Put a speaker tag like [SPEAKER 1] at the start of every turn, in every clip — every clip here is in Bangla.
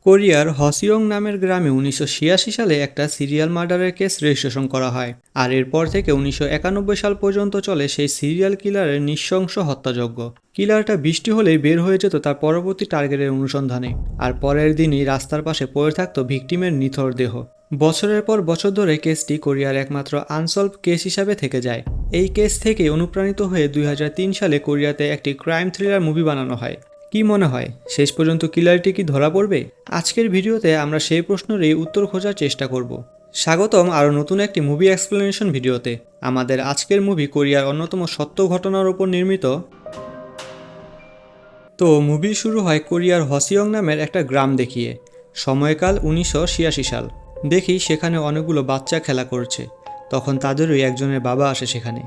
[SPEAKER 1] কোরিয়ার হসিয়ং নামের গ্রামে ১৯৮৬ সালে একটা সিরিয়াল মার্ডারের কেস রেজিস্ট্রেশন করা হয়। আর এরপর থেকে ১৯৯১ সাল পর্যন্ত চলে সেই সিরিয়াল কিলারের নৃশংস হত্যাযজ্ঞ। কিলারটা বৃষ্টি হলেই বের হয়ে যেত তার পরবর্তী টার্গেটের অনুসন্ধানে, আর পরের দিনই রাস্তার পাশে পড়ে থাকতো ভিকটিমের নিথর দেহ। বছরের পর বছর ধরে কেসটি কোরিয়ার একমাত্র আনসলভ কেস হিসাবে থেকে যায়। এই কেস থেকে অনুপ্রাণিত হয়ে ২০০৩ সালে কোরিয়াতে একটি ক্রাইম থ্রিলার মুভি বানানো হয়। কি মনে হয়, শেষ পর্যন্ত কিলারটি কি ধরা পড়বে? আজকের ভিডিওতে আমরা সেই প্রশ্নেরই উত্তর খোঁজার চেষ্টা করব। স্বাগতম আরও নতুন একটি মুভি এক্সপ্লেনেশন ভিডিওতে। আমাদের আজকের মুভি কোরিয়ার অন্যতম সত্য ঘটনার উপর নির্মিত। তো মুভি শুরু হয় কোরিয়ার হসিয়ং নামের একটা গ্রাম দেখিয়ে। সময়কাল ১৯৮৬ সাল। দেখি সেখানে অনেকগুলো বাচ্চা খেলা করছে। তখন তাদেরই একজনের বাবা আসে সেখানে।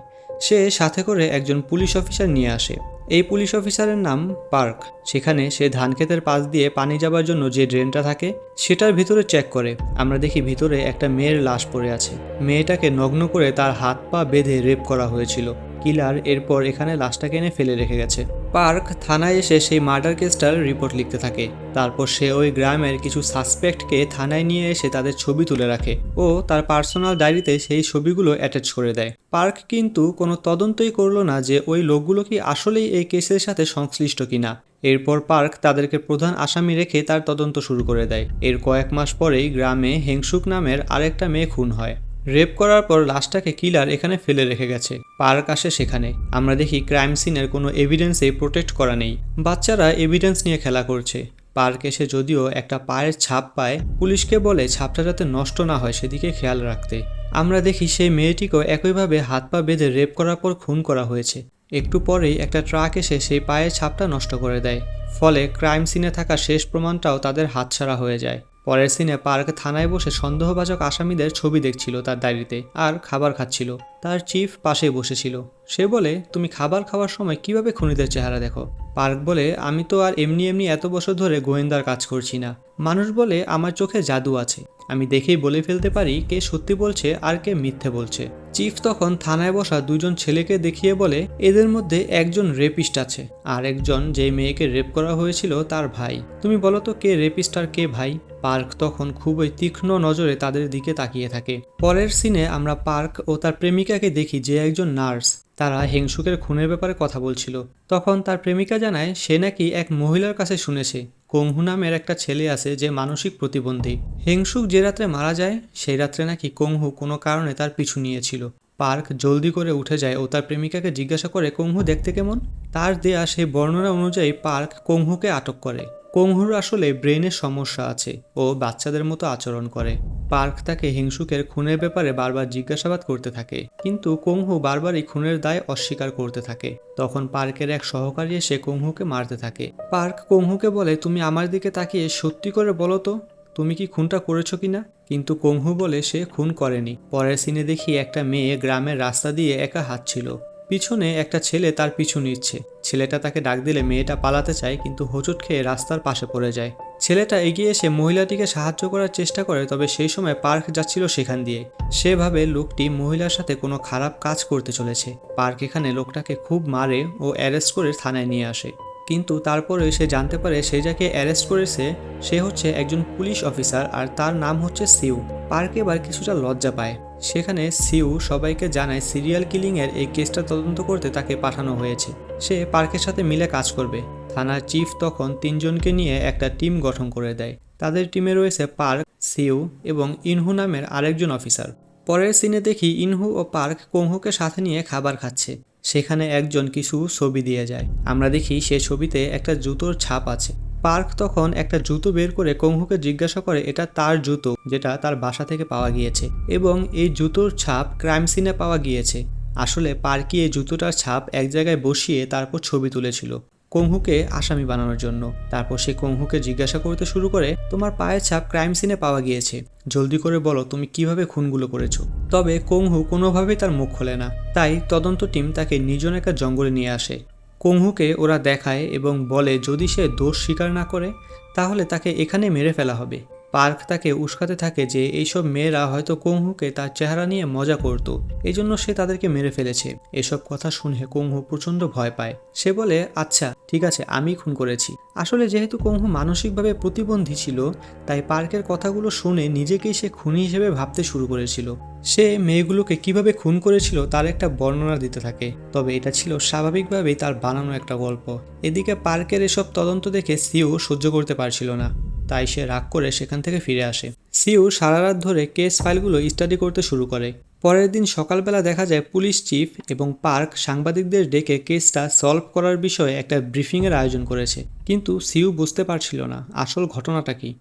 [SPEAKER 1] সে সাথে করে একজন পুলিশ অফিসার নিয়ে আসে। এই পুলিশ অফিসারের নাম পার্ক। সেখানে সে ধান ক্ষেতের পাশ দিয়ে পানি যাবার জন্য যে ড্রেনটা থাকে সেটার ভিতরে চেক করে। আমরা দেখি ভিতরে একটা মেয়ের লাশ পড়ে আছে। মেয়েটাকে নগ্ন করে তার হাত পা বেঁধে রেপ করা হয়েছিল। কিলার এরপর এখানে লাশটাকে এনে ফেলে রেখে গেছে। পার্ক থানায় এসে সেই মার্ডার কেসটার রিপোর্ট লিখতে থাকে। তারপর সে ওই গ্রামের কিছু সাসপেক্টকে থানায় নিয়ে এসে তাদের ছবি তুলে রাখে ও তার পার্সোনাল ডায়েরিতে সেই ছবিগুলো অ্যাটাচ করে দেয়। পার্ক কিন্তু কোনো তদন্তই করলো না যে ওই লোকগুলো কি আসলেই এই কেসের সাথে সংশ্লিষ্ট কিনা। এরপর পার্ক তাদেরকে প্রধান আসামি রেখে তার তদন্ত শুরু করে দেয়। এর কয়েক মাস পরেই গ্রামে হেংসুক নামের আরেকটা মেয়ে খুন হয়। রেপ করার পর লাশটাকে কিলার এখানে ফেলে রেখে গেছে। পার্ক আসে সেখানে। আমরা দেখি ক্রাইম সিনের কোনো এভিডেন্সে প্রোটেক্ট করা নেই। বাচ্চারা এভিডেন্স নিয়ে খেলা করছে। পার্ক এসে যদিও একটা পায়ের ছাপ পায়, পুলিশকে বলে ছাপটা যাতে নষ্ট না হয় সেদিকে খেয়াল রাখতে। আমরা দেখি সেই মেয়েটিকেও একইভাবে হাত পা বেঁধে রেপ করার পর খুন করা হয়েছে। একটু পরেই একটা ট্রাক এসে সেই পায়ের ছাপটা নষ্ট করে দেয়। ফলে ক্রাইম সিনে থাকা শেষ প্রমাণটাও তাদের হাতছাড়া হয়ে যায়। পরের সিনে পার্ক থানায় বসে সন্দেহভাজন আসামিদের ছবি দেখছিল তার ডায়েরিতে, আর খাবার খাচ্ছিল। তার চিফ পাশেই বসেছিল। সে বলে, তুমি খাবার খাওয়ার সময় কিভাবে খুনিদের চেহারা দেখো? পার্ক বলে, আমি তো আর এমনি এমনি এত বছর ধরে গোয়েন্দার কাজ করছি না। মানুষ বলে আমার চোখে জাদু আছে। আমি দেখেই বলে ফেলতে পারি কে সত্যি বলছে আর কে মিথ্যে বলছে। চিফ তখন থানায় বসা দুজন ছেলেকে দেখিয়ে বলে, এদের মধ্যে একজন রেপিস্ট আছে, আর একজন যে মেয়েকে রেপ করা হয়েছিল তার ভাই। তুমি বলো তো কে রেপিস্ট আর কে ভাই? পার্ক তখন খুবই তীক্ষ্ণ নজরে তাদের দিকে তাকিয়ে থাকে। পরের সিনে আমরা পার্ক ও তার প্রেমিকাকে দেখি, যে একজন নার্স। তারা হেংসুকের খুনের ব্যাপারে কথা বলছিল। তখন তার প্রেমিকা জানায় সে নাকি এক মহিলার কাছে শুনেছে কোংহু নামের একটা ছেলে আছে যে মানসিক প্রতিবন্ধী। হেংসুক যে রাত্রে মারা যায় সেই রাত্রে নাকি কোংহু কোনো কারণে তার পিছু নিয়েছিল। পার্ক জলদি করে উঠে যায় ও তার প্রেমিকাকে জিজ্ঞাসা করে কোংহু দেখতে কেমন। তার দেয়া সেই বর্ণনা অনুযায়ী পার্ক কোংহুকে আটক করে। কোংহুর আসলে ব্রেনের সমস্যা আছে, ও বাচ্চাদের মতো আচরণ করে। পার্ক তাকে হিংসুকের খুনের ব্যাপারে বারবার জিজ্ঞাসাবাদ করতে থাকে, কিন্তু কোংহু বারবারই খুনের দায় অস্বীকার করতে থাকে। তখন পার্কের এক সহকারী এসে কোংহুকে মারতে থাকে। পার্ক কোংহুকে বলে, তুমি আমার দিকে তাকিয়ে সত্যি করে বলো তো, তুমি কি খুনটা করেছো কিনা? কিন্তু কোংহু বলে সে খুন করেনি। পরের সিনে দেখি একটা মেয়ে গ্রামের রাস্তা দিয়ে একা হাঁটছিল। পিছনে একটা ছেলে তার পিছু নিচ্ছে। ছেলেটা তাকে ডাক দিলে মেয়েটা পালাতে চায়, কিন্তু হোঁচট খেয়ে রাস্তার পাশে পড়ে যায়। ছেলেটা এগিয়ে এসে মহিলাটিকে সাহায্য করার চেষ্টা করে, তবে সেই সময় পার্ক যাচ্ছিল সেখান দিয়ে। সে ভাবে লোকটি মহিলার সাথে কোনো খারাপ কাজ করতে চলেছে। পার্ক এখানে লোকটাকে খুব মারে ও অ্যারেস্ট করে থানায় নিয়ে আসে। কিন্তু তারপরে সে জানতে পারে সে যাকে অ্যারেস্ট করেছে সে হচ্ছে একজন পুলিশ অফিসার, আর তার নাম হচ্ছে সিউ। পার্ক এবার কিছুটা লজ্জা পায়। সেখানে সিউ সবাইকে জানায় সিরিয়াল কিলিংয়ের এই কেসটা তদন্ত করতে তাকে পাঠানো হয়েছে। সে পার্কের সাথে মিলে কাজ করবে। থানার চিফ তখন তিনজনকে নিয়ে একটা টিম গঠন করে দেয়। তাদের টিমে রয়েছে পার্ক, সিউ এবং ইনহু নামের আরেকজন অফিসার। পরের সিনে দেখি ইনহু ও পার্ক কোংহুকে সাথে নিয়ে খাবার খাচ্ছে। সেখানে একজন কিছু ছবি দিয়ে যায়। আমরা দেখি সে ছবিতে একটা জুতোর ছাপ আছে। পার্ক তখন একটা জুতো বের করে কোংহুকে জিজ্ঞাসা করে এটা তার জুতো, যেটা তার বাসা থেকে পাওয়া গিয়েছে, এবং এই জুতোর ছাপ ক্রাইম সিনে পাওয়া গিয়েছে। আসলে পার্কই এই জুতোটার ছাপ এক জায়গায় বসিয়ে তারপর ছবি তুলেছিল কোংহুকে আসামি বানানোর জন্য। তারপর সে কোংহুকে জিজ্ঞাসা করতে শুরু করে, তোমার পায়ের ছাপ ক্রাইম সিনে পাওয়া গিয়েছে, জলদি করে বলো তুমি কিভাবে খুনগুলো করেছো। তবে কোংহু কোনোভাবেই তার মুখ খোলে না। তাই তদন্ত টিম তাকে নির্জন একটা জঙ্গলে নিয়ে আসে। কোংহুকে ওরা দেখায় এবং বলে যদি সে দোষ স্বীকার না করে তাহলে তাকে এখানে মেরে ফেলা হবে। পার্ক তাকে উস্কাতে থাকে যে এইসব মেয়েরা হয়তো কুংহুকে তার চেহারা নিয়ে মজা করত, এজন্য সে তাদেরকে মেরে ফেলেছে। এসব কথা শুনে কুংহু প্রচণ্ড ভয় পায়। সে বলে, আচ্ছা ঠিক আছে, আমি খুন করেছি। আসলে যেহেতু কুংহু মানসিকভাবে প্রতিবন্ধী ছিল, তাই পার্কের কথাগুলো শুনে নিজেকেই সে খুনি হিসেবে ভাবতে শুরু করেছিল। সে মেয়েগুলোকে কিভাবে খুন করেছিল তার একটা বর্ণনা দিতে থাকে, তবে এটা ছিল স্বাভাবিকভাবেই তার বানানো একটা গল্প। এদিকে পার্কের এসব তদন্ত দেখে সিউ সহ্য করতে পারছিল না, তাই সে রাগ করে সেখান থেকে ফিরে আসে। সিউ সারা রাত ধরে কেস ফাইলগুলো স্টাডি করতে শুরু করে। পরের দিন সকালবেলা দেখা যায় পুলিশ চিফ এবং পার্ক সাংবাদিকদের ডেকে কেসটা সলভ করার বিষয়ে একটা ব্রিফিংয়ের আয়োজন করেছে। কিন্তু সিউ বুঝতে পারছিল না আসল ঘটনাটা কি।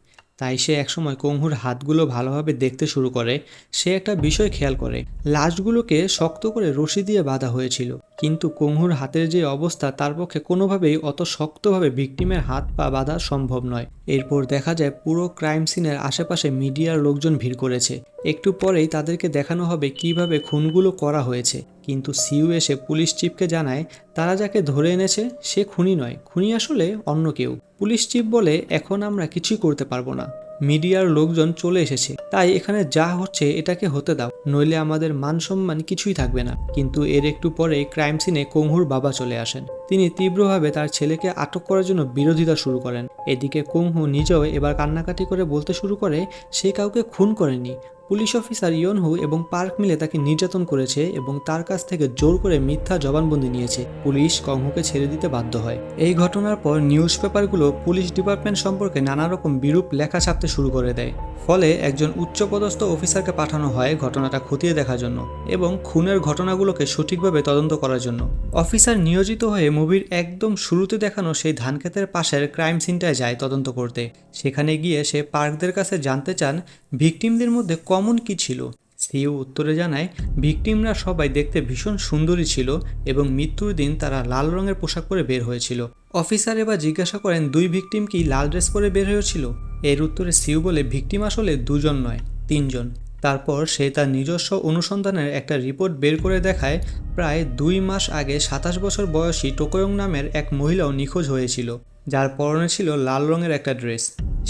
[SPEAKER 1] তাই সে একসময় কুংহুর হাতগুলো ভালোভাবে দেখতে শুরু করে। সে একটা বিষয় খেয়াল করে, লাশগুলোকে শক্ত করে রশি দিয়ে বাঁধা হয়েছিল, কিন্তু কুংহুর হাতের যে অবস্থা তার পক্ষে কোনোভাবেই অত শক্তভাবে ভিকটিমের হাত পা বাঁধা সম্ভব নয়। এরপর দেখা যায় পুরো ক্রাইম সিনের আশেপাশে মিডিয়ার লোকজন ভিড় করেছে। একটু পরেই তাদেরকে দেখানো হবে কিভাবে খুনগুলো করা হয়েছে। কিন্তু সিউ এসে পুলিশ চিফকে জানায় তারা যাকে ধরে এনেছে সে খুনি নয়, খুনি আসলে অন্য কেউ। পুলিশ চিফ বলে, এখন আমরা কিছুই করতে পারবো না, মিডিয়ার লোকজন চলে এসেছে, তাই এখানে যা হচ্ছে এটাকে হতে দাও, নইলে আমাদের মান সম্মান কিছুই থাকবে না। কিন্তু এর একটু পরে ক্রাইম সিনে কুংহুর বাবা চলে আসেন। তিনি তীব্রভাবে তার ছেলেকে আটক করার জন্য বিরোধিতা শুরু করেন। এদিকে কুংহু নিজেও এবার কান্নাকাটি করে বলতে শুরু করে সে কাউকে খুন করেনি। পুলিশ অফিসার ইয়নহু এবং পার্ক মিলে তাকে নির্যাতন করেছে এবং তার কাছ থেকে জোর করে মিথ্যা জবানবন্দি নিয়েছে। পুলিশ কুংহুকে ছেড়ে দিতে বাধ্য হয়। এই ঘটনার পর নিউজ পেপারগুলো পুলিশ ডিপার্টমেন্ট সম্পর্কে নানা রকম বিরূপ লেখা ছাপতে শুরু করে দেয়। ফলে একজন উচ্চপদস্থ অফিসারকে পাঠানো হয় ঘটনাটা খতিয়ে দেখার জন্য এবং খুনের ঘটনাগুলোকে সঠিকভাবে তদন্ত করার জন্য। অফিসার নিয়োজিত হয়ে মুভির একদম শুরুতে দেখানো সেই ধানক্ষেতের পাশের ক্রাইম সিনটায় যায় তদন্ত করতে। সেখানে গিয়ে সে পার্কদের কাছে জানতে চান ভিকটিমদের মধ্যে কমন কি ছিল। সিইও উত্তরে জানায় ভিকটিমরা সবাই দেখতে ভীষণ সুন্দরী ছিল এবং মৃত্যুর দিন তারা লাল রঙের পোশাক পরে বের হয়েছিল। অফিসার এবার জিজ্ঞাসা করেন দুই ভিকটিম কি লাল ড্রেস পরে বের হয়েছিল। এর উত্তরে সিইও বলে ভিকটিম আসলে দুজন নয়, তিনজন। তারপর সে তার নিজস্ব অনুসন্ধানের একটা রিপোর্ট বের করে দেখায় প্রায় 2 মাস আগে 27 বছর বয়সী টোকোয়ং নামের এক মহিলাও নিখোঁজ হয়েছিল, যার পরনে ছিল লাল রঙের একটা ড্রেস।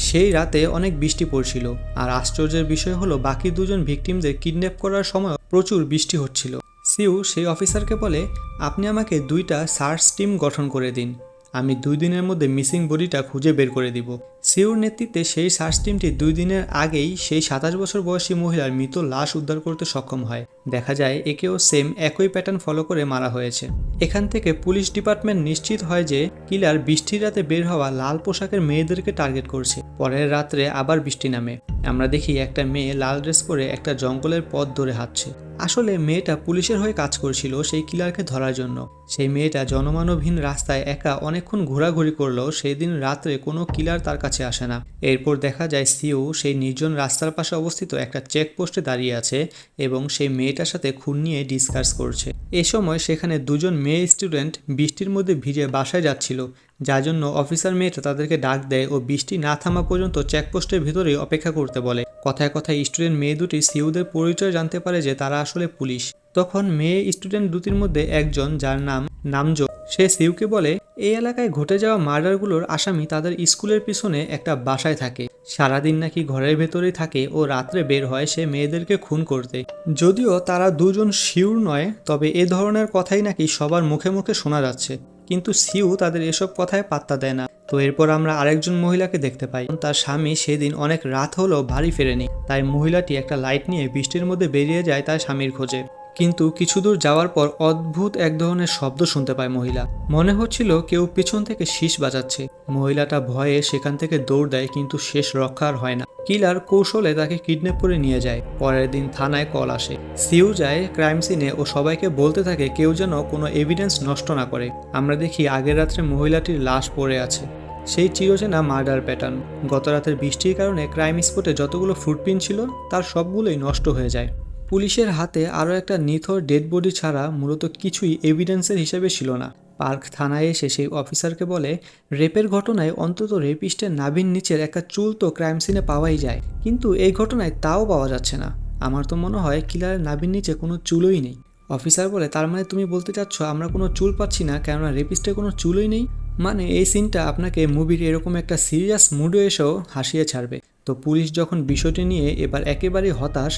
[SPEAKER 1] সেই রাতে অনেক বৃষ্টি পড়ছিল, আর আশ্চর্যের বিষয় হলো বাকি দুজন ভিকটিমদের কিডন্যাপ করার সময় প্রচুর বৃষ্টি হচ্ছিল। সিউ সেই অফিসারকে বলে, আপনি আমাকে 2টা সার্চ টিম গঠন করে দিন, আমি 2 দিনের মধ্যে মিসিং বডিটা খুঁজে বের করে দিব। সিউর নেতৃত্বে সেই সার্চ টিমটি 2 দিনের আগেই সেই 27 বছর বয়সী মহিলার মৃত লাশ উদ্ধার করতে সক্ষম হয়। দেখা যায় একেও সেম একই প্যাটার্ন ফলো করে মারা হয়েছে। এখান থেকে পুলিশ ডিপার্টমেন্ট নিশ্চিত হয় যে কিলার বৃষ্টির রাতে বের হওয়া লাল পোশাকের মেয়েদেরকে টার্গেট করছে। পরের রাত্রে আবার বৃষ্টি নামে। আমরা দেখি একটা মেয়ে লাল ড্রেস পরে একটা জঙ্গলের পথ ধরে হাঁটছে। আসলে মেয়েটা পুলিশের হয়ে কাজ করছিল সেই কিলারকে ধরার জন্য। সেই মেয়েটা জনমানবহীন রাস্তায় একা অনেকক্ষণ ঘোরাঘুরি করলেও সেই দিন রাত্রে কোনো কিলার তার কাছে আসে না। এরপর দেখা যায় সিউ সেই নির্জন রাস্তার পাশে অবস্থিত একটা চেকপোস্টে দাঁড়িয়ে আছে এবং সেই মেয়েটার সাথে খুন নিয়ে ডিসকাস করছে। এ সময় সেখানে দুজন মেয়ে স্টুডেন্ট বৃষ্টির মধ্যে ভিজে বাসায় যাচ্ছিল, যার জন্য অফিসার মেয়েটা তাদেরকে ডাক দেয় ও বৃষ্টি না থামা পর্যন্ত চেকপোস্টের ভিতরেই অপেক্ষা করতে বলে। কথায় কথায় স্টুডেন্ট মেয়ে দুটি সিউদের পরিচয় জানতে পারে যে তারা আসলে পুলিশ। তখন মেয়ে স্টুডেন্ট দুটির মধ্যে একজন, যার নাম নামজো, সে সিউকে বলে এই এলাকায় ঘটে যাওয়া মার্ডারগুলোর আসামি তাদের স্কুলের পিছনে একটা বাসায় থাকে, সারাদিন নাকি ঘরের ভেতরেই থাকে ও রাত্রে বের হয় সে মেয়েদেরকে খুন করতে। যদিও তারা দুজন শিওর নয়, তবে এ ধরনের কথাই নাকি সবার মুখে মুখে শোনা যাচ্ছে। কিন্তু সিউ তাদের এসব কথায় পাত্তা দেয় না। তো এরপর আমরা আরেকজন মহিলাকে দেখতে পাই। তার স্বামী সেদিন অনেক রাত হলেও বাড়ি ফেরেনি, তাই মহিলাটি একটা লাইট নিয়ে বৃষ্টির মধ্যে বেরিয়ে যায় তার স্বামীর খোঁজে। কিন্তু কিছু দূর যাওয়ার পর অদ্ভুত এক ধরনের শব্দ শুনতে পায় মহিলা। মনে হচ্ছিল কেউ পিছন থেকে শীষ বাজাচ্ছে। মহিলাটা ভয়ে সেখান থেকে দৌড় দেয়, কিন্তু শেষ রক্ষা আর হয় না। কিলার কৌশলে তাকে কিডন্যাপ করে নিয়ে যায়। পরের দিন থানায় কল আসে। সিউ যায় ক্রাইম সিনে ও সবাইকে বলতে থাকে কেউ যেন কোনো এভিডেন্স নষ্ট না করে। আমরা দেখি আগের রাত্রে মহিলাটির লাশ পড়ে আছে, সেই চিরচেনা মার্ডার প্যাটার্ন। গত রাতের বৃষ্টির কারণে ক্রাইম স্পটে যতগুলো ফুটপ্রিন্ট ছিল তার সবগুলোই নষ্ট হয়ে যায়। পুলিশের হাতে আরও একটা নিথর ডেড বডি ছাড়া মূলত কিছুই এভিডেন্সের হিসেবে ছিল না। পার্ক থানায় এসে সেই অফিসারকে বলে রেপের ঘটনায় অন্তত রেপিস্টের নাভির নিচের একটা চুল তো ক্রাইম সিনে পাওয়াই যায়, কিন্তু এই ঘটনায় তাও পাওয়া যাচ্ছে না। আমার তো মনে হয় কিলারের নাভির নিচে কোনো চুলই নেই। অফিসার বলে তার মানে তুমি বলতে চাচ্ছ আমরা কোনো চুল পাচ্ছি না, কেননা রেপিস্টের কোনো চুলই নেই? মানে এই সিনটা আপনাকে মুভির এরকম একটা সিরিয়াস মুডে এসেও হাসিয়ে ছাড়বে। তো পুলিশ যখন বিষয়টি নিয়ে এবার একেবারেই হতাশ,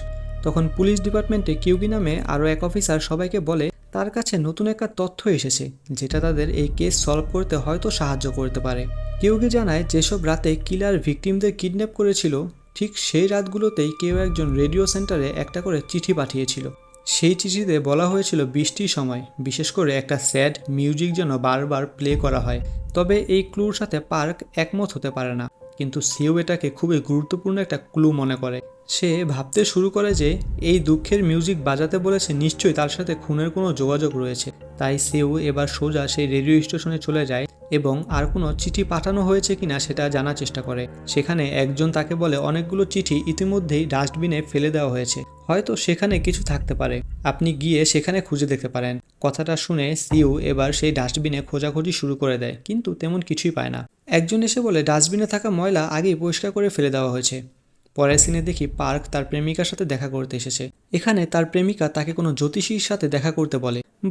[SPEAKER 1] তখন পুলিশ ডিপার্টমেন্টে কিউগি নামে আরও এক অফিসার সবাইকে বলে তার কাছে নতুন একটা তথ্য এসেছে যেটা তাদের এই কেস সলভ করতে হয়তো সাহায্য করতে পারে। কিউগি জানায় যেসব রাতে কিলার ভিকটিমদের কিডন্যাপ করেছিল ঠিক সেই রাতগুলোতেই কেউ একজন রেডিও সেন্টারে একটা করে চিঠি পাঠিয়েছিল। সেই চিঠিতে বলা হয়েছিল বৃষ্টির সময় বিশেষ করে একটা স্যাড মিউজিক যেন বারবার প্লে করা হয়। তবে এই ক্লুর সাথে পার্ক একমত হতে পারে না, কিন্তু সিও এটাকে খুবই গুরুত্বপূর্ণ একটা ক্লু মনে করে। সে ভাবতে শুরু করে যে এই দুঃখের মিউজিক বাজাতে বলেছে নিশ্চয়ই তার সাথে খুনের কোনো যোগাযোগ রয়েছে। তাই সিও এবার সোজা সেই রেডিও স্টেশনে চলে যায় এবং আর কোনো চিঠি পাঠানো হয়েছে কিনা সেটা জানার চেষ্টা করে। সেখানে একজন তাকে বলে অনেকগুলো চিঠি ইতিমধ্যেই ডাস্টবিনে ফেলে দেওয়া হয়েছে, হয়তো সেখানে কিছু থাকতে পারে, আপনি গিয়ে সেখানে খুঁজে দেখতে পারেন। কথাটা শুনে সিউ এবার সেই ডাস্টবিনে খোঁজাখুঁজি শুরু করে দেয়, কিন্তু তেমন কিছুই পায় না। একজন এসে বলে ডাস্টবিনে থাকা ময়লা আগেই পরিষ্কার করে ফেলে দেওয়া হয়েছে। পরের সিনে দেখি পার্ক তার প্রেমিকার সাথে দেখা করতে এসেছে। এখানে তার প্রেমিকা তাকে কোনো জ্যোতিষীর সাথে দেখা করতে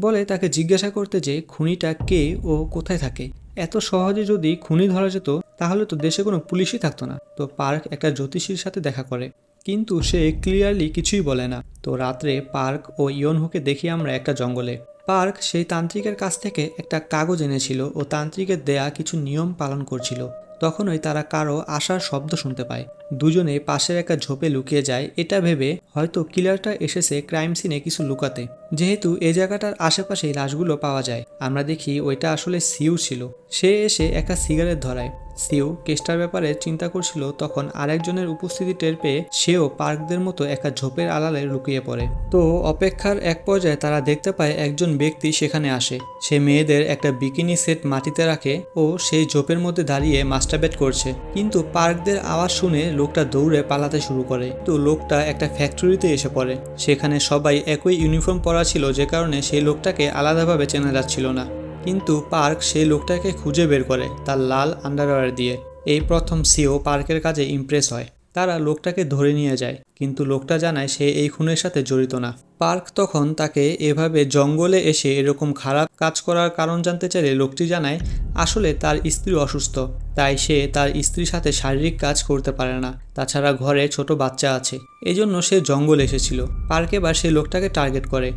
[SPEAKER 1] বলে তাকে জিজ্ঞাসা করতে যে খুনিটা কে ও কোথায় থাকে। এত সহজে যদি খুনি ধরা যেত তাহলে তো দেশে কোনো পুলিশই থাকতো না। তো পার্ক একটা জ্যোতিষীর সাথে দেখা করে, কিন্তু সে ক্লিয়ারলি কিছুই বলে না। তো রাত্রে পার্ক ও ইয়নহুকে দেখি আমরা একটা জঙ্গলে। পার্ক সেই তান্ত্রিকের কাছ থেকে একটা কাগজ এনেছিল ও তান্ত্রিকের দেয়া কিছু নিয়ম পালন করছিল। তখনই তারা কারো আসার শব্দ শুনতে পায়। দুজনে পাশের একটা ঝোপে লুকিয়ে যায়, এটা ভেবে হয়তো কিলারটা এসেছে ক্রাইম সিনে কিছু লুকাতে, যেহেতু এই জায়গাটার আশেপাশেই লাশগুলো পাওয়া যায়। আমরা দেখি ওইটা আসলে সিউ ছিল। সে এসে একটা সিগারেট ধরায়। সিউ কেসটার ব্যাপারে চিন্তা করছিল, তখন আরেকজনের উপস্থিতি টের পেয়ে সেও পার্কদের মতো একটা ঝোপের আড়ালে লুকিয়ে পড়ে। তো অপেক্ষার এক পর্যায়ে তারা দেখতে পায় একজন ব্যক্তি সেখানে আসে। সে মেয়েদের একটা বিকিনি সেট মাটিতে রাখে ও সেই ঝোপের মধ্যে দাঁড়িয়ে মাস্টারবেট করছে। কিন্তু পার্কদের আওয়াজ শুনে লোকটা দৌড়ে পালাতে শুরু করে। তো লোকটা একটা ফ্যাক্টরিতে এসে পড়ে। সেখানে সবাই একই ইউনিফর্ম পরা ছিল, যে কারণে সেই লোকটাকে আলাদাভাবে চেনা যাচ্ছিল না। কিন্তু পার্ক সেই লোকটাকে খুঁজে বের করে তার লাল আন্ডারওয়্যার দিয়ে। এই প্রথম সিও পার্কের কাজে ইমপ্রেস হয়। তারা লোকটাকে ধরে নিয়ে যায়, কিন্তু লোকটা জানায় সে এই খুনের সাথে জড়িত না। পার্ক তখন তাকে এভাবে জঙ্গলে এসে এরকম খারাপ কাজ করার কারণ জানতে চাইলে লোকটি জানায় আসলে তার স্ত্রী অসুস্থ, তাই সে তার স্ত্রীর সাথে শারীরিক কাজ করতে পারে না। তাছাড়া ঘরে ছোট বাচ্চা আছে, এজন্য সে জঙ্গলে এসেছিল। পার্ক এবার সেই লোকটাকে টার্গেট করে।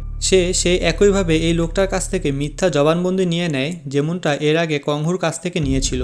[SPEAKER 1] সে একইভাবে এই লোকটার কাছ থেকে মিথ্যা জবানবন্দি নিয়ে নেয়, যেমনটা এর আগে কংহুর কাছ থেকে নিয়েছিল।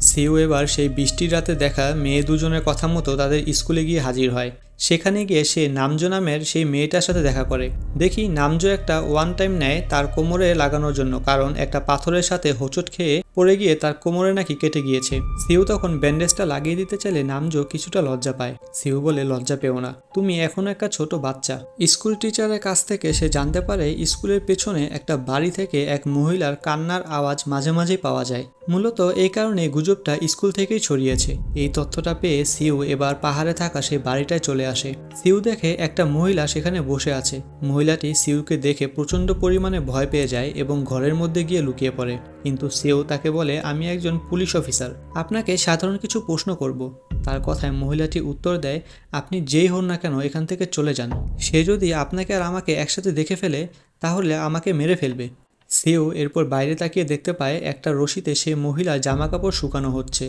[SPEAKER 1] সিউ এবার সেই বৃষ্টির রাতে দেখা মেয়ে দুজনের কথা মতো তাদের স্কুলে গিয়ে হাজির হয়। সেখানে গিয়ে সে নামজো নামের সেই মেয়েটার সাথে দেখা করে। দেখি নামজো একটা ওয়ান টাইম নেয় তার কোমরে লাগানোর জন্য, কারণ একটা পাথরের সাথে হোঁচট খেয়ে পড়ে গিয়ে তার কোমরে নাকি কেটে গিয়েছে। সিউ তখন ব্যান্ডেজটা লাগিয়ে দিতে চাইলে নামজো কিছুটা লজ্জা পায়। সিউ বলে লজ্জা পেও না, তুমি এখনো একটা ছোট বাচ্চা। স্কুল টিচারের কাছ থেকে সে জানতে পারে স্কুলের পেছনে একটা বাড়ি থেকে এক মহিলার কান্নার আওয়াজ মাঝে মাঝেই পাওয়া যায়। মূলত এই কারণে গুজবটা স্কুল থেকেই ছড়িয়েছে। এই তথ্যটা পেয়ে সিউ এবার পাহাড়ে থাকা সেই বাড়িটায় চলে আসে। সিউ দেখে একটা মহিলা সেখানে বসে আছে। মহিলাটি সিউকে দেখে প্রচন্ড পরিমাণে ভয় পেয়ে যায় এবং ঘরের মধ্যে গিয়ে লুকিয়ে পড়ে। কিন্তু সিউ তাকে বলে আমি একজন পুলিশ অফিসার, আপনাকে সাধারণ কিছু প্রশ্ন করব। তার কথায় মহিলাটি উত্তর দেয় আপনি যেই হন না কেন এখান থেকে চলে যান। সে যদি আপনাকে আর আমাকে একসাথে দেখে ফেলে তাহলে আমাকে মেরে ফেলবে। সিউ এরপর বাইরে তাকিয়ে দেখতে পায় একটা রশিতে সে মহিলার জামা কাপড় শুকানো হচ্ছে।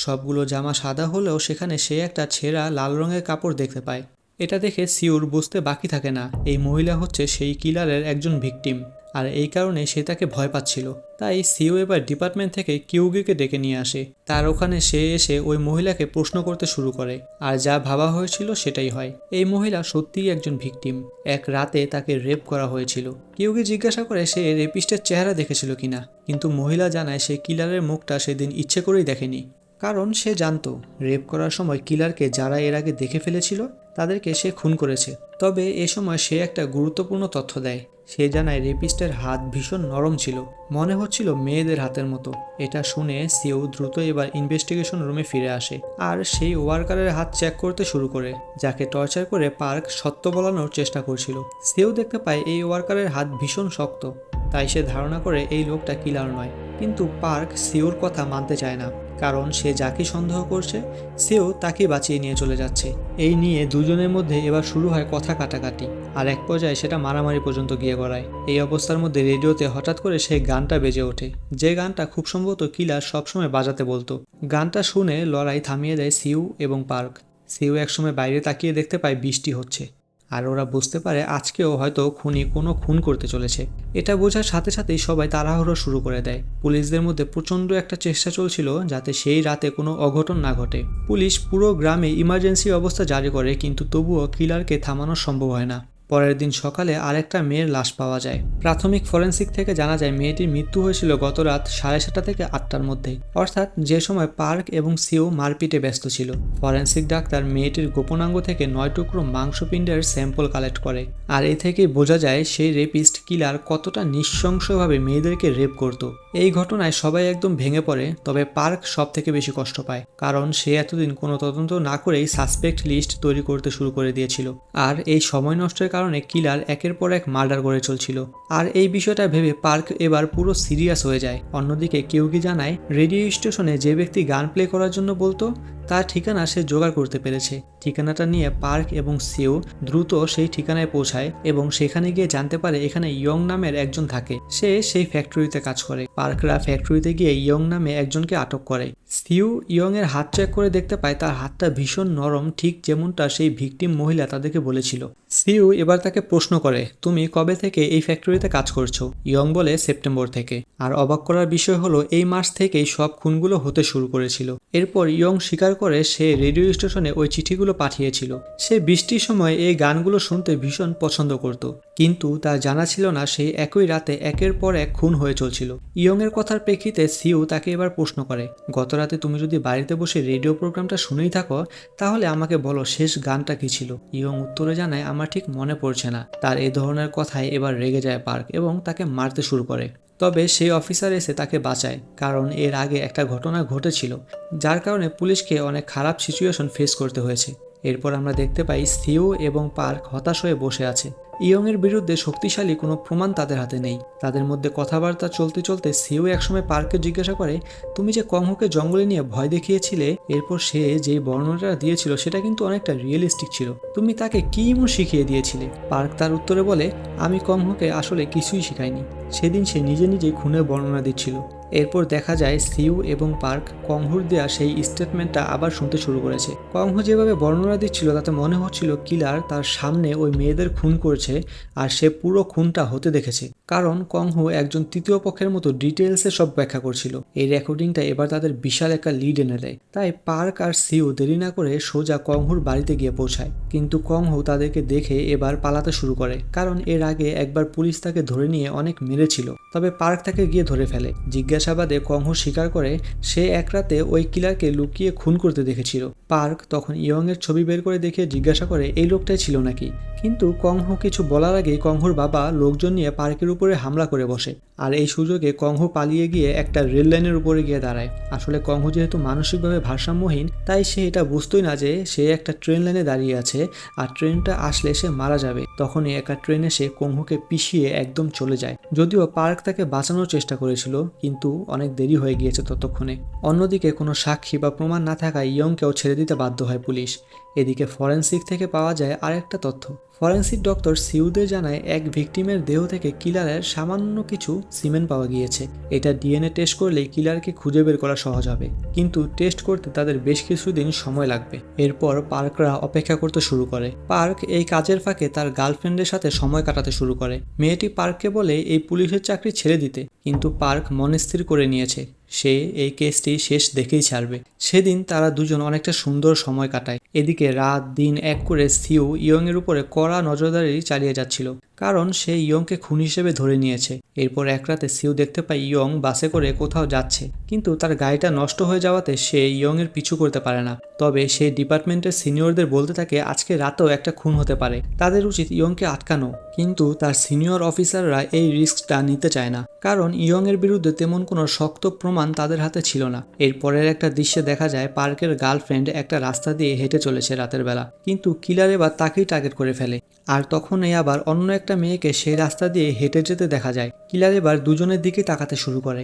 [SPEAKER 1] সবগুলো জামা সাদা হলেও সেখানে সে একটা ছেঁড়া লাল রঙের কাপড় দেখতে পায়। এটা দেখে সিউর বুঝতে বাকি থাকে না এই মহিলা হচ্ছে সেই কিলারের একজন ভিকটিম, আর এই কারণে সে তাকে ভয় পাচ্ছিল। তাই সিউ এবার ডিপার্টমেন্ট থেকে কিউগিকে ডেকে নিয়ে আসে। তার ওখানে সে এসে ওই মহিলাকে প্রশ্ন করতে শুরু করে, আর যা ভাবা হয়েছিল সেটাই হয়। এই মহিলা সত্যিই একজন ভিকটিম। এক রাতে তাকে রেপ করা হয়েছিল। কিউগি জিজ্ঞাসা করে সে রেপিস্টের চেহারা দেখেছিল কিনা, কিন্তু মহিলা জানায় সে কিলারের মুখটা সেদিন ইচ্ছে করেই দেখেনি, কারণ সে জানতো রেপ করার সময় কিলারকে যারা এর আগে দেখে ফেলেছিল তাদেরকে সে খুন করেছে। তবে এ সময় সে একটা গুরুত্বপূর্ণ তথ্য দেয়। সে জানায় রেপিস্টের হাত ভীষণ নরম ছিল, মনে হচ্ছিল মেয়েদের হাতের মতো। এটা শুনে সিউ দ্রুত এবার ইনভেস্টিগেশন রুমে ফিরে আসে আর সেই ওয়ার্কারের হাত চেক করতে শুরু করে, যাকে টর্চার করে পার্ক সত্য বলানোর চেষ্টা করছিল। সিউ দেখতে পায় এই ওয়ার্কারের হাত ভীষণ শক্ত, তাই সে ধারণা করে এই লোকটা কিলার নয়। কিন্তু পার্ক সিউর কথা মানতে চায় না, কারণ সে যাকে সন্দেহ করছে সেও তাকে বাঁচিয়ে নিয়ে চলে যাচ্ছে। এই নিয়ে দুজনের মধ্যে এবার শুরু হয় কথা কাটাকাটি, আর এক পর্যায়ে সেটা মারামারি পর্যন্ত গিয়ে গড়ায়। এই অবস্থার মধ্যে রেডিওতে হঠাৎ করে সেই গানটা বেজে ওঠে, যে গানটা খুব সম্ভবত কিলার সবসময় বাজাতে বলতো। গানটা শুনে লড়াই থামিয়ে দেয় সিউ এবং পার্ক। সিও একসময় বাইরে তাকিয়ে দেখতে পায় বৃষ্টি হচ্ছে, আর ওরা বুঝতে পারে আজকেও হয়তো খুনি কোনো খুন করতে চলেছে। এটা বোঝার সাথে সাথেই সবাই তাড়াহুড়ো শুরু করে দেয়। পুলিশদের মধ্যে প্রচণ্ড একটা চেষ্টা চলছিল যাতে সেই রাতে কোনো অঘটন না ঘটে। পুলিশ পুরো গ্রামে ইমার্জেন্সি অবস্থা জারি করে, কিন্তু তবুও কিলারকে থামানো সম্ভব হয় না। পরের দিন সকালে আরেকটা মেয়ের লাশ পাওয়া যায়। প্রাথমিক ফরেনসিক থেকে জানা যায় মেয়েটির মৃত্যু হয়েছিল গত রাত 7:30 থেকে 8টার মধ্যে, অর্থাৎ যে সময় পার্ক এবং সিও মারপিটে ব্যস্ত ছিল। ফরেনসিক ডাক্তার মেয়েটির গোপনাঙ্গ থেকে 9 টুকরো মাংসপিণ্ডের স্যাম্পল কালেক্ট করে, আর এ থেকেই বোঝা যায় সেই রেপিস্ট কিলার কতটা নৃশংসভাবে মেয়েদেরকে রেপ করত। এই ঘটনায় সবাই একদম ভেঙে পড়ে, তবে পার্ক সব থেকে বেশি কষ্ট পায়, কারণ সে এতদিন কোনো তদন্ত না করেই সাসপেক্ট লিস্ট তৈরি করতে শুরু করে দিয়েছিল। আর এই সময় নষ্টের কারণে কিলার একের পর এক মার্ডার করে চলছিল। আর এই বিষয়টা ভেবে পার্ক এবার পুরো সিরিয়াস হয়ে যায়। অন্যদিকে কেউ কি জানায় রেডিও স্টেশনে যে ব্যক্তি গান প্লে করার জন্য বলতো তার ঠিকানা সে জোগাড় করতে পেরেছে। ঠিকানাটা নিয়ে পার্ক এবং সিও দ্রুত সেই ঠিকানায় পৌঁছায় এবং সেখানে গিয়ে জানতে পারে এখানে ইয়ং নামের একজন থাকে, সে সেই ফ্যাক্টরিতে কাজ করে। পার্করা ফ্যাক্টরিতে গিয়ে ইয়ং নামে একজনকে আটক করে। সিও ইয়ং এর হাত চেক করে দেখতে পায় তার হাতটা ভীষণ নরম, ঠিক যেমনটা সেই ভিকটিম মহিলা তাদেরকে বলেছিল। সিও এবার তাকে প্রশ্ন করে, তুমি কবে থেকে এই ফ্যাক্টরিতে কাজ করছো? ইয়ং বলে, সেপ্টেম্বর থেকে। আর অবাক করার বিষয় হলো এই মাস থেকেই সব খুনগুলো হতে শুরু করেছিল। এরপর ইয়ং স্বীকার করে সে রেডিও স্টেশনে ওই চিঠিগুলো পাঠিয়েছিল। সে বৃষ্টির সময় এই গানগুলো শুনতে ভীষণ পছন্দ করত, কিন্তু তার জানা ছিল না সেই একই রাতে একের পর এক খুন হয়ে চলছিল। ইয়ং এর কথার প্রেক্ষিতে সিও তাকে এবার প্রশ্ন করে, গত রাতে তুমি যদি বাড়িতে বসে রেডিও প্রোগ্রামটা শুনেই থাকো তাহলে আমাকে বলো শেষ গানটা কি ছিল? ইয়ং উত্তরে জানায়, আমার ঠিক মনে পড়ছে না। তার এই ধরনের কথায় এবার রেগে যায় পার্ক এবং তাকে মারতে শুরু করে। তবে সেই অফিসার এসে তাকে বাঁচায়, কারণ এর আগে একটা ঘটনা ঘটেছিল যার কারণে পুলিশকে অনেক খারাপ সিচুয়েশন ফেস করতে হয়েছে। এরপর আমরা দেখতে পাই সিও এবং পার্ক হতাশ হয়ে বসে আছে। ইয়ং এর বিরুদ্ধে শক্তিশালী কোনো প্রমাণ তাদের হাতে নেই। তাদের মধ্যে কথাবার্তা চলতে চলতে সিও একসময় পার্ককে জিজ্ঞাসা করে, তুমি যে কংহোকে জঙ্গলে নিয়ে ভয় দেখিয়েছিলে, এরপর সে যেই বর্ণনাটা দিয়েছিল সেটা কিন্তু অনেকটা রিয়েলিস্টিক ছিল, তুমি তাকে কি এমন শিখিয়ে দিয়েছিলে? পার্ক তার উত্তরে বলে, আমি কংহোকে আসলে কিছুই শিখাইনি, সেদিন সে নিজে নিজেই খুনের বর্ণনা দিচ্ছিল। এরপর দেখা যায় সিউ এবং পার্ক কংহুর দেয়া সেই স্টেটমেন্টটা আবার শুনতে শুরু করেছে। কংহু যেভাবে বর্ণনা দিচ্ছিল তাতে মনে হচ্ছিল কিলার তার সামনে ওই মেয়েদের খুন করছে, আর সে পুরো খুনটা হতে দেখেছে, কারণ কংহু একজন তৃতীয় পক্ষের মতো ডিটেলসে সব ব্যাখ্যা করছিল। এই রেকর্ডিংটা এবার তাদের বিশাল একটা লিড এনে দেয়। তাই পার্ক আর সিউ দেরি না করে সোজা কংহুর বাড়িতে গিয়ে পৌঁছায়, কিন্তু কংহু তাদেরকে দেখে এবার পালাতে শুরু করে, কারণ এর আগে একবার পুলিশ তাকে ধরে নিয়ে অনেক মেরেছিল। তবে পার্ক তাকে গিয়ে ধরে ফেলে। জিজ্ঞাসাবাদে কংহু স্বীকার করে সে এক রাতে ওই কিলারকে লুকিয়ে খুন করতে দেখেছিল। পার্ক তখন ইয়ং এর ছবি বের করে দেখে জিজ্ঞাসা করে এই লোকটাই ছিল নাকি, কিন্তু কংহু কিছু বলার আগেই কংহুর বাবা লোকজন নিয়ে পার্কের উপরে হামলা করে বসে, আর এই সুযোগে কংহু পালিয়ে গিয়ে একটা রেল লাইনের উপরে গিয়ে দাঁড়ায়। আসলে কংহু যেহেতু মানসিকভাবে ভারসাম্যহীন, তাই সে এটা বুঝতোই না যে সে একটা ট্রেন লাইনে দাঁড়িয়ে আছে আর ট্রেনটা আসলে সে মারা যাবে। তখনই একটা ট্রেন এসে কংহুকে পিষিয়ে একদম চলে যায়। যদিও পার্ক তাকে বাঁচানোর চেষ্টা করেছিল, কিন্তু অনেক দেরি হয়ে গিয়েছে ততক্ষণে। অন্যদিকে কোনো সাক্ষী বা প্রমাণ না থাকায় ইয়ংকেও ছেড়ে দিতে বাধ্য হয় পুলিশ। এদিকে ফরেনসিক থেকে পাওয়া যায় আরেকটা তথ্য। ফরেনসিক ডক্টর সিউদের জানায় এক ভিকটিমের দেহ থেকে কিলারের সামান্য কিছু সিমেন্ট পাওয়া গিয়েছে। এটা ডিএনএ টেস্ট করলেই কিলারকে খুঁজে বের করা সহজ হবে, কিন্তু টেস্ট করতে তাদের বেশ কিছুদিন সময় লাগবে। এরপর পার্করা অপেক্ষা করতে শুরু করে। পার্ক এই কাজের ফাঁকে তার গার্লফ্রেন্ডের সাথে সময় কাটাতে শুরু করে। মেয়েটি পার্ককে বলে এই পুলিশের চাকরি ছেড়ে দিতে, কিন্তু পার্ক মনস্থির করে নিয়েছে সে এই কেসটি শেষ দেখেই ছাড়বে। সেদিন তারা দুজন অনেকটা সুন্দর সময় কাটায়। এদিকে রাত দিন এক করে সিউ ইয়ং এর উপরে কড়া নজরদারি চালিয়ে যাচ্ছিল, কারণ সে ইয়ংকে খুন হিসেবে ধরে নিয়েছে। এরপর এক রাতে সিউ দেখতে পায় ইয়ং বাসে করে কোথাও যাচ্ছে, কিন্তু তার গাড়িটা নষ্ট হয়ে যাওয়াতে সে ইয়ং এর পিছু করতে পারে না। তবে সে ডিপার্টমেন্টের সিনিয়রদের বলতে থাকে আজকে রাতেও একটা খুন হতে পারে, তাদের উচিত ইয়ংকে আটকানো। কিন্তু তার সিনিয়র অফিসাররা এই রিস্কটা নিতে চায় না, কারণ ইয়ং এর বিরুদ্ধে তেমন কোনো শক্ত প্রমাণ তাদের হাতে ছিল না। এরপরের একটা দৃশ্যে দেখা যায় পার্কের গার্লফ্রেন্ড একটা রাস্তা দিয়ে হেঁটে চলেছে রাতের বেলা, কিন্তু কিলার এবার তাকেই টার্গেট করে ফেলে। আর তখনই আবার অন্য একটা মেয়েকে সেই রাস্তা দিয়ে হেঁটে যেতে দেখা যায়। কিলার এবার দুজনের দিকে তাকাতে শুরু করে,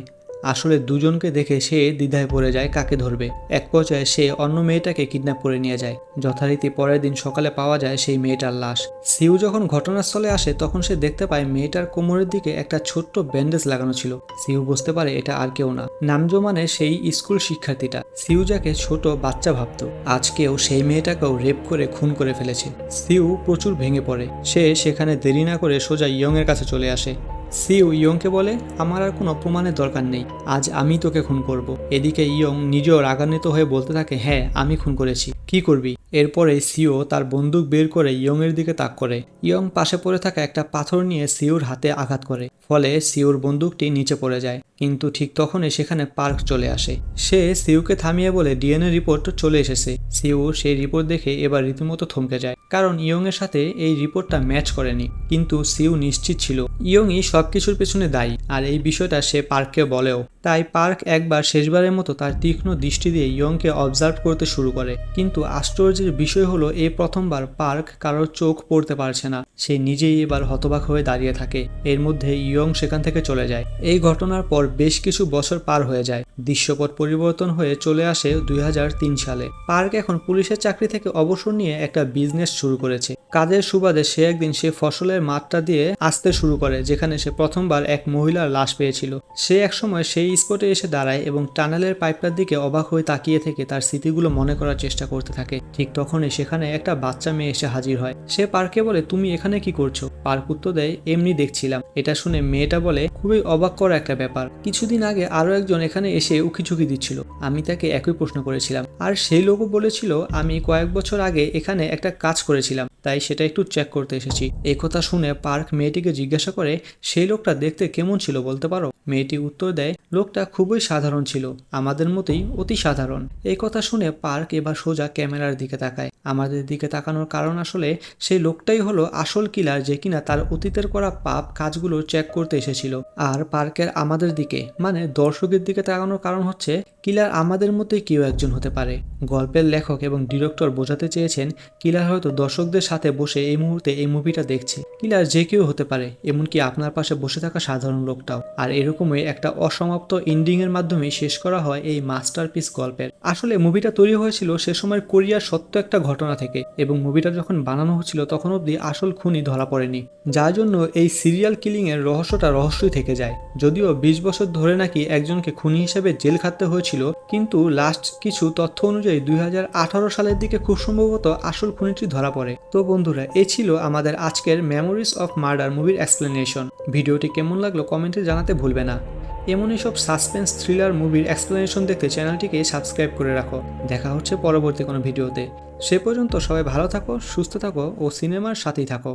[SPEAKER 1] আসলে দুজনকে দেখে সে দ্বিধায় পড়ে যায় কাকে ধরবে। এক পর্যায়ে সে অন্য মেয়েটাকে কিডন্যাপ করে নিয়ে যায়। যথারীতি পরের দিন সকালে পাওয়া যায় সেই মেয়েটার লাশ। সিউ যখন ঘটনাস্থলে আসে তখন সে দেখতে পায় মেয়েটার কোমরের দিকে একটা ছোট্ট ব্যান্ডেজ লাগানো ছিল। সিউ বুঝতে পারে এটা আর কেউ না, নামজো মানে সেই স্কুল শিক্ষার্থীটা। সিউ যাকে ছোট বাচ্চা ভাবত, আজকেও সেই মেয়েটাকেও রেপ করে খুন করে ফেলেছে। সিউ প্রচুর ভেঙে পড়ে। সে সেখানে দেরি না করে সোজা ইয়ং এর কাছে চলে আসে। সিউ ইয়ংকে বলে, আমার আর কোনো প্রমাণের দরকার নেই, আজ আমি তোকে খুন করব। এদিকে ইয়ং নিজেও রাগান্বিত হয়ে বলতে থাকে, হ্যাঁ আমি খুন করেছি, কি করবি? এরপরে সিও তার বন্দুক বের করে ইয়ং এর দিকে তাক করে। ইয়ং পাশে পড়ে থাকা একটা পাথর নিয়ে সিউর হাতে আঘাত করে, ফলে সিউর বন্দুকটি নিচে পড়ে যায়। কিন্তু ঠিক তখনই সেখানে পার্ক চলে আসে। সে সিউকে থামিয়ে বলে ডিএনএ রিপোর্ট চলে এসেছে। সিউ সেই রিপোর্ট দেখে এবার রীতিমতো থমকে যায়, কারণ ইয়ং এর সাথে এই রিপোর্টটা ম্যাচ করেনি। কিন্তু সিউ নিশ্চিত ছিল ইয়ংই সবকিছুর পেছনে দায়ী, আর এই বিষয়টা সে পার্ককে বলেও। তাই পার্ক একবার শেষবারের মতো তার তীক্ষ্ণ দৃষ্টি দিয়ে ইয়ংকে অবজার্ভ করতে শুরু করে। কিন্তু আশ্চর্যের বিষয় হলো এই প্রথমবার পার্ক কারোর চোখ পড়তে পারছে না। সে নিজেই এবার হতবাক হয়ে দাঁড়িয়ে থাকে। এর মধ্যে ইয়ং সেখান থেকে চলে যায়। এই ঘটনার পর বেশ কিছু বছর পার হয়ে যায়। দৃশ্যপট পরিবর্তন হয়ে চলে আসে 2003 সালে। পার্ক এখন পুলিশের চাকরি থেকে অবসর নিয়ে একটা বিজনেস শুরু করেছে। কাজের সুবাদে সে একদিন সে ফসলের মাঠটা দিয়ে আসতে শুরু করে যেখানে সে প্রথমবার এক মহিলার লাশ পেয়েছিল। সে একসময় সেই স্পটে এসে দাঁড়ায় এবং টানেলের পাইপটার দিকে অবাক হয়ে তাকিয়ে থেকে তার স্মৃতিগুলো মনে করার চেষ্টা করতে থাকে। ঠিক তখনই সেখানে একটা বাচ্চা মেয়ে এসে হাজির হয়। সে পার্ককে বলে, তুমি এখানে কি করছো? পার্ক উত্তর দেয়, এমনি দেখছিলাম। এটা শুনে মেয়েটা বলে, খুবই অবাক করা একটা ব্যাপার, কিছুদিন আগে আরো একজন এখানে এসে উকিঝুঁকি দিচ্ছিল, আমি তাকে একই প্রশ্ন করেছিলাম, আর সেই লোকও বলেছিল আমি কয়েক বছর আগে এখানে একটা কাজ করেছিলাম, তাই সেটা একটু চেক করতে এসেছি। এই কথা শুনে পার্ক মেয়েটিকে জিজ্ঞাসা করে, সেই লোকটা দেখতে কেমন ছিল বলতে পারো? মেয়েটি উত্তর দেয়, লোকটা খুবই সাধারণ ছিল, আমাদের মতোই অতি সাধারণ। এই কথা শুনে পার্ক এবার সোজা ক্যামেরার দিকে তাকায়। আমাদের দিকে তাকানোর কারণ আসলে সেই লোকটাই হলো আসল কিলার, যে কিনা তার অতীতের করা পাপ কাজগুলো চেক করতে এসেছিল। আর পার্কের আমাদের দিকে মানে দর্শকের দিকে তাকানোর কারণ হচ্ছে কিলার আমাদের মতোই কেউ একজন হতে পারে। গল্পের লেখক এবং ডিরেক্টর বোঝাতে চেয়েছেন কিলার হয়তো দর্শকদের সাথে বসে এই মুহূর্তে এই মুভিটা দেখছে। কিলার যে কেউ হতে পারে, এমনকি আপনার পাশে বসে থাকা সাধারণ লোকটাও। আর এরকমই একটা অসমাপ্ত এন্ডিং এর মাধ্যমে শেষ করা হয় এই মাস্টারপিস গল্পের। আসলে মুভিটা তৈরি হয়েছিল সে সময় কোরিয়ার সত্য একটা ঘটনা থেকে, এবং মুভিটা যখন বানানো হচ্ছিল তখন অবধি আসল খুনি ধরা পড়েনি, যার জন্য এই সিরিয়াল কিলিং এর রহস্যটা রহস্যই থেকে যায়। যদিও 20 বছর ধরে নাকি একজনকে খুনি হিসেবে জেল খাটতে হয়েছিল, কিন্তু লাস্ট কিছু তথ্য অনুযায়ী 2018 সালের দিকে খুব সম্ভবত আসল খুনিটি ধরা পড়ে। তো বন্ধুরা, এই ছিল আমাদের আজকের মেমোরিজ অফ মার্ডার মুভির এক্সপ্লেনেশন। ভিডিওটি কেমন লাগলো কমেন্টে জানাতে ভুলবে না। এমনই সব সাসপেন্স থ্রিলার মুভির এক্সপ্লেনেশন দেখতে চ্যানেলটিকে সাবস্ক্রাইব করে রাখো। দেখা হচ্ছে পরবর্তী কোনো ভিডিওতে। সে পর্যন্ত সবাই ভালো থাকো, সুস্থ থাকো ও সিনেমার সাথেই থাকো।